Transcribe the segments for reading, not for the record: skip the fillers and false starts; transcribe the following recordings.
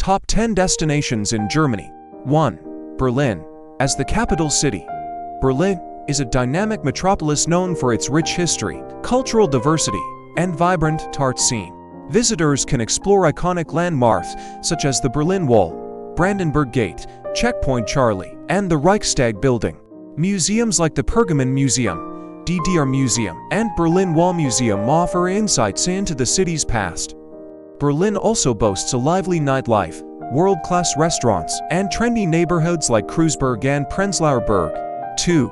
Top 10 destinations in Germany. 1. Berlin. As the capital city, Berlin is a dynamic metropolis known for its rich history, cultural diversity, and vibrant art scene. Visitors can explore iconic landmarks such as the Berlin Wall, Brandenburg Gate, Checkpoint Charlie, and the Reichstag building. Museums like the Pergamon Museum, DDR Museum, and Berlin Wall Museum offer insights into the city's past. Berlin also boasts a lively nightlife, world-class restaurants, and trendy neighborhoods like Kreuzberg and Prenzlauer Berg. 2.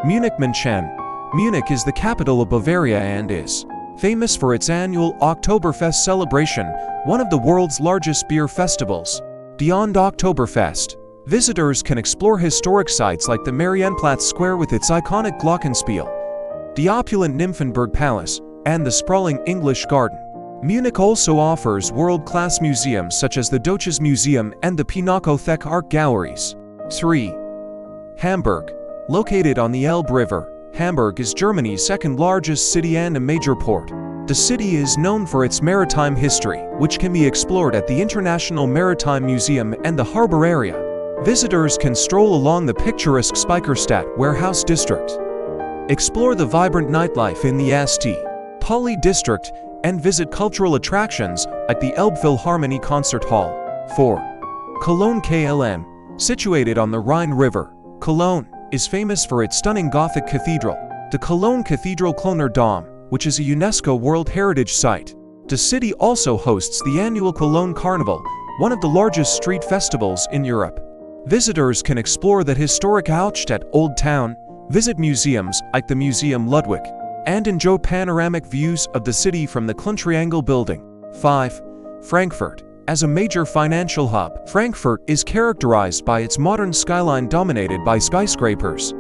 Munich. Munich is the capital of Bavaria and is famous for its annual Oktoberfest celebration, one of the world's largest beer festivals. Beyond Oktoberfest, visitors can explore historic sites like the Marienplatz Square with its iconic Glockenspiel, the opulent Nymphenburg Palace, and the sprawling English Garden. Munich also offers world-class museums such as the Deutsches Museum and the Pinakothek art galleries. 3. Hamburg. Located on the Elbe River, Hamburg is Germany's second-largest city and a major port. The city is known for its maritime history, which can be explored at the International Maritime Museum and the harbor area. Visitors can stroll along the picturesque Speicherstadt warehouse district, explore the vibrant nightlife in the St. Pauli district, and visit cultural attractions like the Elbphilharmonie Concert Hall. 4. Cologne. Situated on the Rhine River, Cologne is famous for its stunning Gothic cathedral, the Cologne Cathedral Kölner Dom, which is a UNESCO World Heritage Site. The city also hosts the annual Cologne Carnival, one of the largest street festivals in Europe. Visitors can explore the historic Altstadt Old Town, visit museums like the Museum Ludwig, and enjoy panoramic views of the city from the Kleintriangel building. 5. Frankfurt. As a major financial hub, Frankfurt is characterized by its modern skyline dominated by skyscrapers.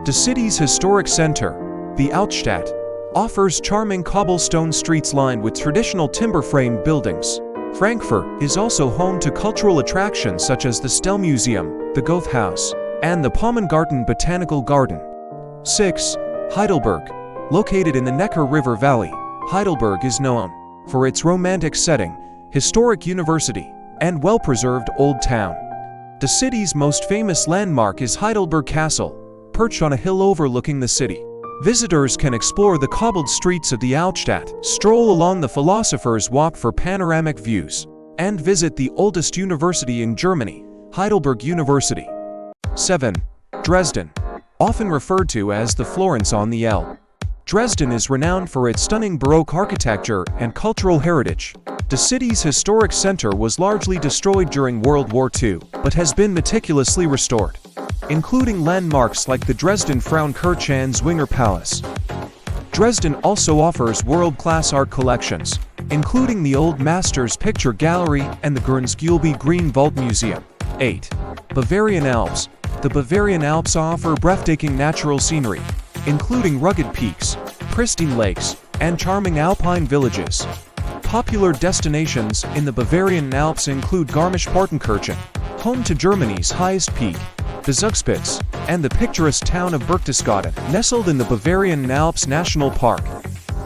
The city's historic center, the Altstadt, offers charming cobblestone streets lined with traditional timber-framed buildings. Frankfurt is also home to cultural attractions such as the Stell Museum, the Goethe House, and the Palmengarten Botanical Garden. 6. Heidelberg. Located in the Neckar River Valley, Heidelberg is known for its romantic setting, historic university, and well-preserved old town. The city's most famous landmark is Heidelberg Castle, perched on a hill overlooking the city. Visitors can explore the cobbled streets of the Altstadt, stroll along the Philosopher's Walk for panoramic views, and visit the oldest university in Germany, Heidelberg University. 7. Dresden. Often referred to as the Florence on the Elbe, Dresden is renowned for its stunning Baroque architecture and cultural heritage. The city's historic center was largely destroyed during World War II, but has been meticulously restored, including landmarks like the Dresden Frauenkirche and Zwinger Palace. Dresden also offers world-class art collections, including the Old Masters Picture Gallery and the Grünsgulbe Green Vault Museum. 8. Bavarian Alps. The Bavarian Alps offer breathtaking natural scenery, including rugged peaks, pristine lakes, and charming alpine villages. Popular destinations in the Bavarian Alps include Garmisch-Partenkirchen, home to Germany's highest peak, the Zugspitze, and the picturesque town of Berchtesgaden, nestled in the Bavarian Alps National Park.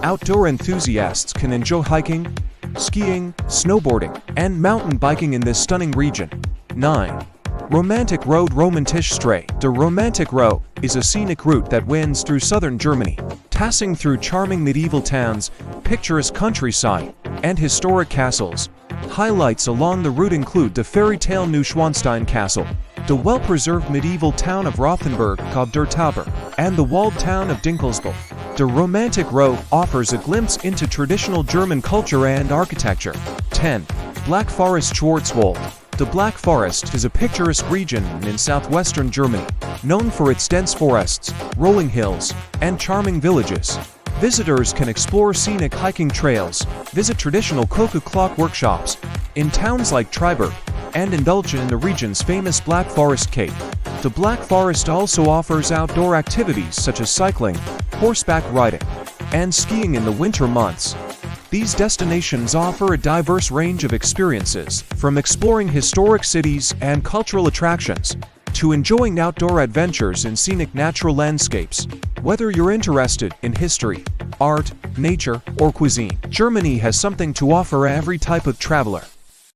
Outdoor enthusiasts can enjoy hiking, skiing, snowboarding, and mountain biking in this stunning region. 9. Romantic Road. Romantische Straße. The Romantic Road is a scenic route that winds through southern Germany, passing through charming medieval towns, picturesque countryside, and historic castles. Highlights along the route include the fairy tale Neuschwanstein Castle, the well-preserved medieval town of Rothenburg called Der Tauber, and the walled town of Dinkelsbühl. The Romantic Road offers a glimpse into traditional German culture and architecture. 10. Black Forest. Schwarzwald. The Black Forest is a picturesque region in southwestern Germany, known for its dense forests, rolling hills, and charming villages. Visitors can explore scenic hiking trails, visit traditional Koku clock workshops in towns like Triberg, and indulge in the region's famous Black Forest Cake. The Black Forest also offers outdoor activities such as cycling, horseback riding, and skiing in the winter months. These destinations offer a diverse range of experiences, from exploring historic cities and cultural attractions to enjoying outdoor adventures in scenic natural landscapes. Whether you're interested in history, art, nature, or cuisine, Germany has something to offer every type of traveler.